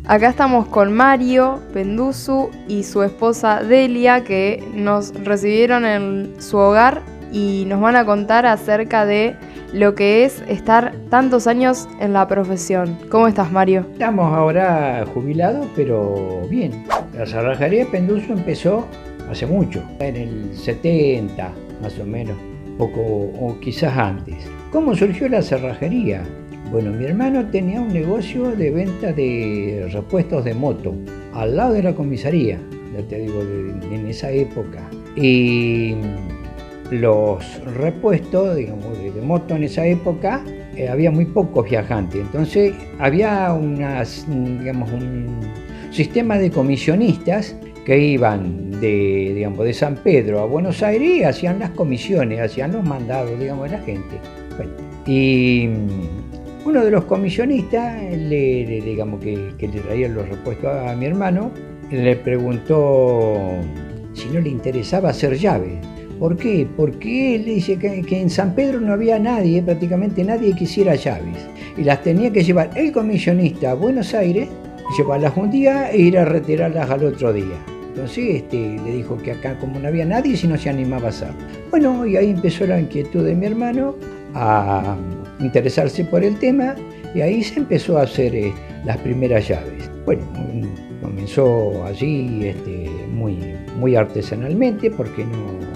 Acá estamos con Mario Penduzu y su esposa Delia, que nos recibieron en su hogar y nos van a contar acerca de lo que es estar tantos años en la profesión. ¿Cómo estás, Mario? Estamos ahora jubilados, pero bien. La cerrajería Penduzu empezó hace mucho, en el 70 más o menos, poco o quizás antes. ¿Cómo surgió la cerrajería? Bueno, mi hermano tenía un negocio de venta de repuestos de moto, al lado de la comisaría, ya te digo, en esa época. Y los repuestos, digamos, de moto en esa época, había muy pocos viajantes. Entonces había un sistema de comisionistas que iban de San Pedro a Buenos Aires y hacían las comisiones, hacían los mandados, digamos, de la gente. Bueno, y uno de los comisionistas, digamos que le traía los repuestos a mi hermano, le preguntó si no le interesaba hacer llaves. ¿Por qué? Porque él dice que en San Pedro no había nadie, prácticamente nadie que hiciera llaves. Y las tenía que llevar el comisionista a Buenos Aires, llevarlas un día e ir a retirarlas al otro día. Entonces le dijo que acá como no había nadie, si no se animaba a hacerlo. Bueno, y ahí empezó la inquietud de mi hermano a interesarse por el tema, y ahí se empezó a hacer las primeras llaves. Bueno, comenzó allí muy artesanalmente, porque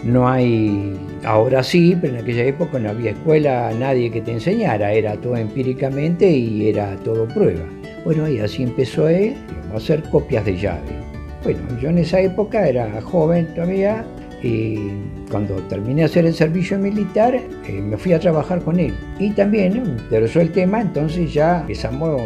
no hay, ahora sí, pero en aquella época no había escuela, nadie que te enseñara, era todo empíricamente y era todo prueba. Bueno, y así empezó él a hacer copias de llaves. Bueno, yo en esa época era joven todavía, y cuando terminé de hacer el servicio militar, me fui a trabajar con él. Y también me interesó el tema, entonces ya empezamos,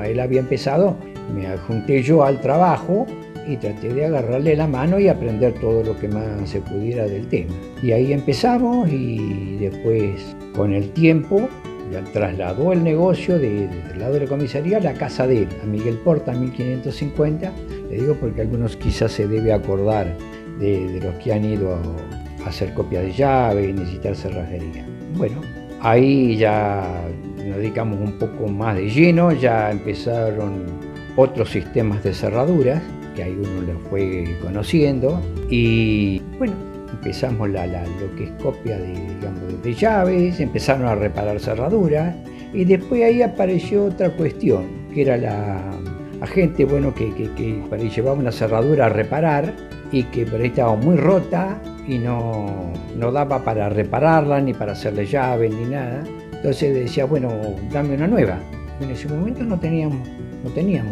él había empezado, me adjunté yo al trabajo y traté de agarrarle la mano y aprender todo lo que más se pudiera del tema. Y ahí empezamos, y después, con el tiempo, ya trasladó el negocio del lado de la comisaría a la casa de él, a Miguel Porta, 1550. Le digo porque algunos quizás se debe acordar de los que han ido a hacer copias de llave y necesitar cerrajería. Bueno, ahí ya nos dedicamos un poco más de lleno, ya empezaron otros sistemas de cerraduras, que ahí uno los fue conociendo, y bueno, empezamos lo que es copia de llaves, empezaron a reparar cerraduras, y después ahí apareció otra cuestión, que era la gente que por ahí llevaba una cerradura a reparar, y que por ahí estaba muy rota y no daba para repararla, ni para hacerle llaves, ni nada. Entonces decía, bueno, dame una nueva. En ese momento no teníamos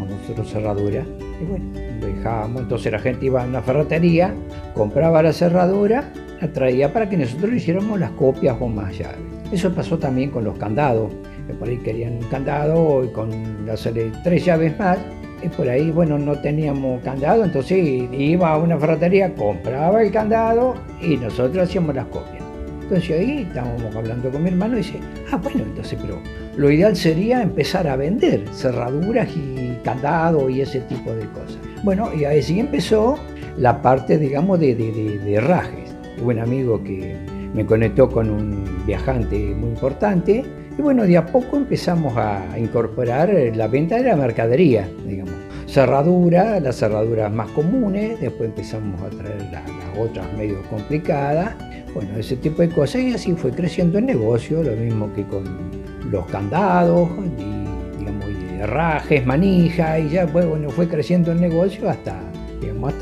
nosotros cerradura, y bueno, lo dejábamos. Entonces la gente iba a una ferretería, compraba la cerradura, la traía para que nosotros le hiciéramos las copias o más llaves. Eso pasó también con los candados, que por ahí querían un candado y con hacerle 3 llaves más, y por ahí, bueno, no teníamos candado, entonces iba a una ferretería, compraba el candado y nosotros hacíamos las copias. Entonces ahí estábamos hablando con mi hermano y dice, bueno, entonces, pero lo ideal sería empezar a vender cerraduras y candado y ese tipo de cosas. Bueno, y así empezó la parte, digamos, de herrajes. Tuve un amigo que me conectó con un viajante muy importante, y bueno, de a poco empezamos a incorporar la venta de la mercadería, digamos. Las cerraduras más comunes, después empezamos a traer las otras medio complicadas, bueno, ese tipo de cosas, y así fue creciendo el negocio, lo mismo que con los candados, y herrajes, manijas, y ya pues, bueno, fue creciendo el negocio hasta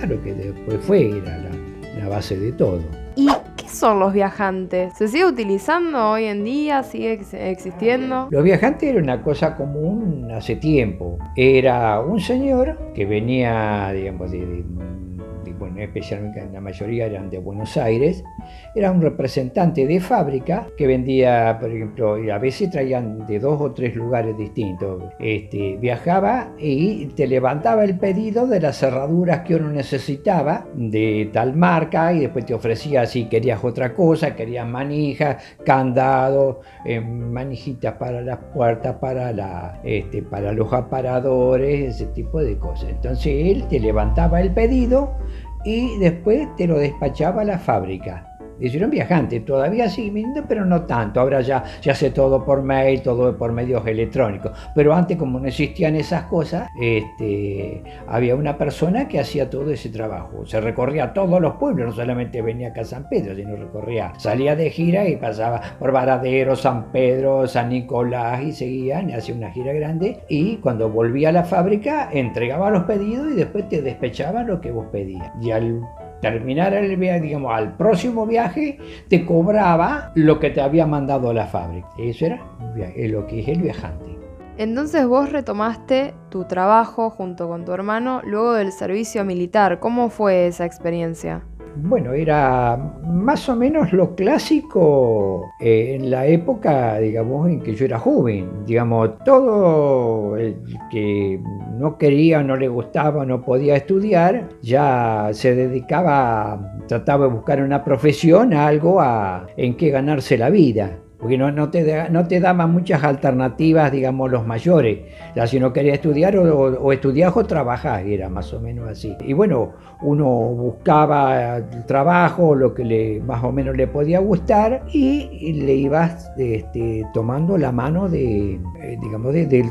lo que después era la base de todo. ¿Y qué son los viajantes? ¿Se sigue utilizando hoy en día? ¿Sigue existiendo? Los viajantes era una cosa común hace tiempo. Era un señor que venía, digamos, bueno, especialmente la mayoría eran de Buenos Aires, era un representante de fábrica que vendía, por ejemplo, y a veces traían de 2 o 3 lugares distintos. Viajaba y te levantaba el pedido de las cerraduras que uno necesitaba de tal marca, y después te ofrecía si querías otra cosa, querías manijas, candados, manijitas para las puertas, para los aparadores, ese tipo de cosas. Entonces él te levantaba el pedido y después te lo despachaba a la fábrica. Dice, era un viajante, todavía sigue viniendo, pero no tanto. Ahora ya se hace todo por mail, todo por medios electrónicos. Pero antes, como no existían esas cosas, había una persona que hacía todo ese trabajo. Se recorría todos los pueblos, no solamente venía acá a San Pedro, sino recorría, salía de gira y pasaba por Varadero, San Pedro, San Nicolás, y seguían, hacía una gira grande. Y cuando volvía a la fábrica, entregaba los pedidos y después te despechaba lo que vos pedías. Y al terminar el viaje, digamos, al próximo viaje, te cobraba lo que te había mandado la fábrica. Eso era lo que es el viajante. Entonces vos retomaste tu trabajo junto con tu hermano luego del servicio militar. ¿Cómo fue esa experiencia? Bueno, era más o menos lo clásico en la época, digamos, en que yo era joven. Digamos, todo el que no quería, no le gustaba, no podía estudiar, ya se dedicaba, trataba de buscar una profesión, algo en que ganarse la vida. Porque no te daban muchas alternativas, digamos, los mayores. Ya si no quería estudiar, o estudiar o trabajar, era más o menos así. Y bueno, uno buscaba el trabajo, lo que más o menos le podía gustar, y le ibas tomando la mano del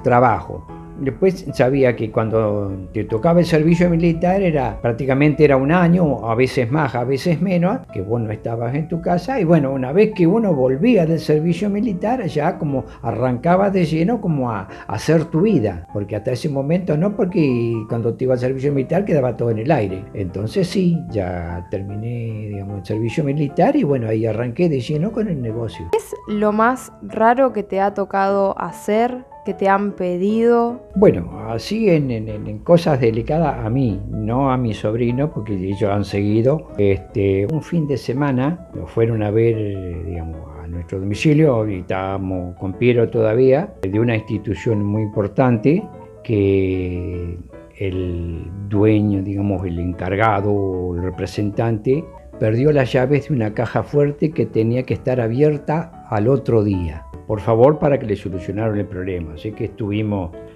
trabajo. Después sabía que cuando te tocaba el servicio militar prácticamente era un año, a veces más, a veces menos, que vos no estabas en tu casa. Y bueno, una vez que uno volvía del servicio militar, ya como arrancaba de lleno como a hacer tu vida, porque hasta ese momento no, porque cuando te iba al servicio militar quedaba todo en el aire. Entonces sí, ya terminé, digamos, el servicio militar y bueno, ahí arranqué de lleno con el negocio. ¿Qué es lo más raro que te ha tocado hacer, que te han pedido? Bueno, así en cosas delicadas a mí, no a mi sobrino, porque ellos han seguido. Un fin de semana nos fueron a ver, digamos, a nuestro domicilio, y estábamos con Piero todavía, de una institución muy importante, que el dueño, digamos, el encargado, el representante, perdió las llaves de una caja fuerte que tenía que estar abierta al otro día. Por favor, para que le solucionaran el problema. Así que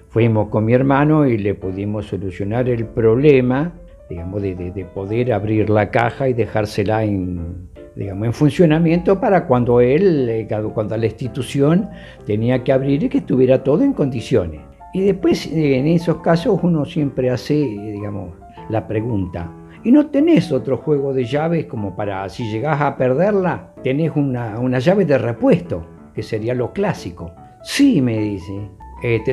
fuimos con mi hermano y le pudimos solucionar el problema, digamos, de poder abrir la caja y dejársela en funcionamiento para cuando cuando la institución tenía que abrir, y que estuviera todo en condiciones. Y después, en esos casos, uno siempre hace, digamos, la pregunta: ¿y no tenés otro juego de llaves como para, si llegás a perderla, tenés una llave de repuesto, que sería lo clásico? Sí, me dice.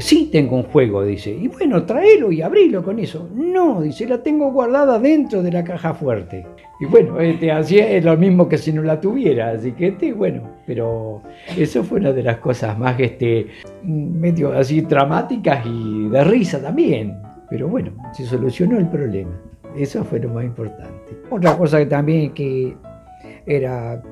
Sí, tengo un juego, dice. Y bueno, tráelo y abrilo con eso. No, dice, la tengo guardada dentro de la caja fuerte. Y bueno, así es lo mismo que si no la tuviera. Así que bueno, pero eso fue una de las cosas más medio así dramáticas y de risa también. Pero bueno, se solucionó el problema. Eso fue lo más importante. Otra cosa que también que era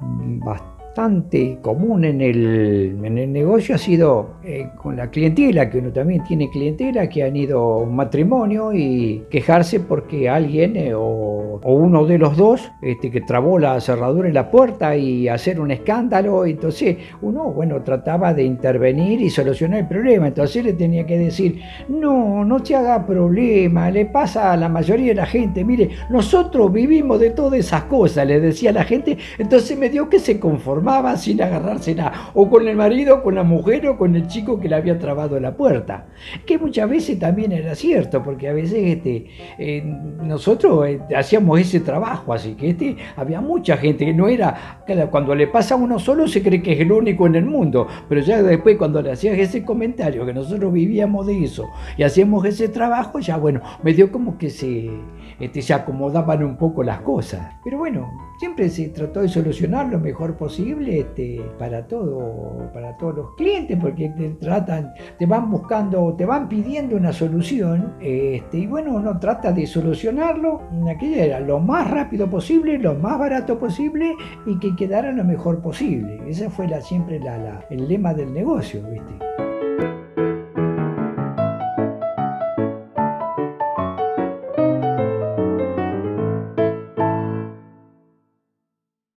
bastante común en el negocio ha sido con la clientela, que uno también tiene clientela que han ido a un matrimonio y quejarse porque alguien o uno de los dos que trabó la cerradura en la puerta y hacer un escándalo. Entonces uno, bueno, trataba de intervenir y solucionar el problema. Entonces le tenía que decir: no se haga problema, le pasa a la mayoría de la gente, mire, nosotros vivimos de todas esas cosas, le decía a la gente. Entonces me dio que se conformaba sin agarrársela, o con el marido, con la mujer, o con el chico que le había trabado la puerta, que muchas veces también era cierto, porque a veces nosotros hacíamos ese trabajo, así que había mucha gente que no era, cuando le pasa a uno solo se cree que es el único en el mundo, pero ya después cuando le hacías ese comentario que nosotros vivíamos de eso y hacíamos ese trabajo, ya bueno, me dio como que se acomodaban un poco las cosas. Pero bueno, siempre se trató de solucionar lo mejor posible para todos los clientes, porque te van buscando, te van pidiendo una solución, y bueno, uno trata de solucionarlo. Aquello era lo más rápido posible, lo más barato posible, y que quedara lo mejor posible. Ese fue siempre el lema del negocio, ¿viste?